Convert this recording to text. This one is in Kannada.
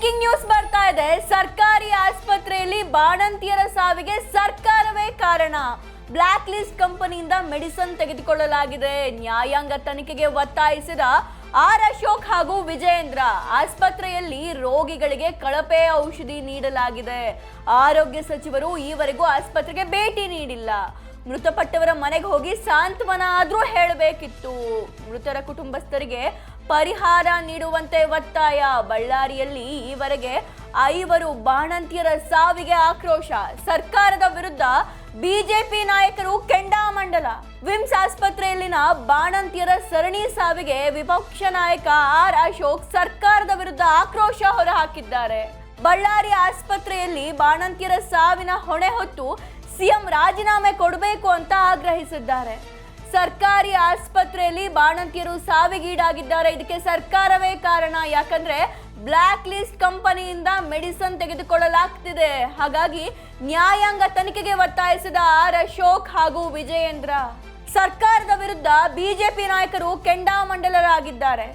ಬ್ರೇಕಿಂಗ್ ನ್ಯೂಸ್ ಬರ್ತಾ ಇದೆ. ಸರ್ಕಾರಿ ಆಸ್ಪತ್ರೆಯಲ್ಲಿ ಬಾಣಂತಿಯರ ಸಾವಿಗೆ ಸರ್ಕಾರವೇ ಕಾರಣ. ಬ್ಲಾಕ್ ಲಿಸ್ಟ್ ಕಂಪನಿಯಿಂದ ಮೆಡಿಸಿನ್ ತೆಗೆದುಕೊಳ್ಳಲಾಗಿದೆ. ನ್ಯಾಯಾಂಗ ತನಿಖೆಗೆ ಒತ್ತಾಯಿಸಿದ ಆರ್ ಅಶೋಕ್ ಹಾಗೂ ವಿಜಯೇಂದ್ರ. ಆಸ್ಪತ್ರೆಯಲ್ಲಿ ರೋಗಿಗಳಿಗೆ ಕಳಪೆ ಔಷಧಿ ನೀಡಲಾಗಿದೆ. ಆರೋಗ್ಯ ಸಚಿವರು ಈವರೆಗೂ ಆಸ್ಪತ್ರೆಗೆ ಭೇಟಿ ನೀಡಿಲ್ಲ. ಮೃತಪಟ್ಟವರ ಮನೆಗೆ ಹೋಗಿ ಸಾಂತ್ವನ ಆದ್ರೂ ಹೇಳಬೇಕಿತ್ತು. ಮೃತರ ಕುಟುಂಬಸ್ಥರಿಗೆ ಪರಿಹಾರ ನೀಡುವಂತೆ ಒತ್ತಾಯ. ಬಳ್ಳಾರಿಯಲ್ಲಿ ಈವರೆಗೆ 5 ಬಾಣಂತಿಯರ ಸಾವಿಗೆ ಆಕ್ರೋಶ. ಸರ್ಕಾರದ ವಿರುದ್ಧ ಬಿಜೆಪಿ ನಾಯಕರು ಕೆಂಡಾಮಂಡಲ. ವಿಮ್ಸ್ ಆಸ್ಪತ್ರೆಯಲ್ಲಿನ ಬಾಣಂತಿಯರ ಸರಣಿ ಸಾವಿಗೆ ವಿಪಕ್ಷ ನಾಯಕ ಆರ್ ಅಶೋಕ್ ಸರ್ಕಾರದ ವಿರುದ್ಧ ಆಕ್ರೋಶ ಹೊರಹಾಕಿದ್ದಾರೆ. ಬಳ್ಳಾರಿ ಆಸ್ಪತ್ರೆಯಲ್ಲಿ ಬಾಣಂತಿಯರ ಸಾವಿನ ಹೊಣೆ ಹೊತ್ತು ಸಿಎಂ ರಾಜೀನಾಮೆ ಕೊಡಬೇಕು ಅಂತ ಆಗ್ರಹಿಸಿದ್ದಾರೆ. ಸರ್ಕಾರಿ ಆಸ್ಪತ್ರೆಯಲ್ಲಿ ಬಾಣಂತಿಯರು ಸಾವಿಗೀಡಾಗಿದ್ದಾರೆ. ಇದಕ್ಕೆ ಸರ್ಕಾರವೇ ಕಾರಣ. ಯಾಕಂದ್ರೆ ಬ್ಲಾಕ್ ಲಿಸ್ಟ್ ಕಂಪನಿಯಿಂದ ಮೆಡಿಸಿನ್ ತೆಗೆದುಕೊಳ್ಳಲಾಗ್ತಿದೆ. ಹಾಗಾಗಿ ನ್ಯಾಯಾಂಗ ತನಿಖೆಗೆ ಒತ್ತಾಯಿಸಿದ ಆರ್ ಅಶೋಕ್ ಹಾಗೂ ವಿಜಯೇಂದ್ರ. ಸರ್ಕಾರದ ವಿರುದ್ಧ ಬಿಜೆಪಿ ನಾಯಕರು ಕೆಂಡಾಮಂಡಲರಾಗಿದ್ದಾರೆ.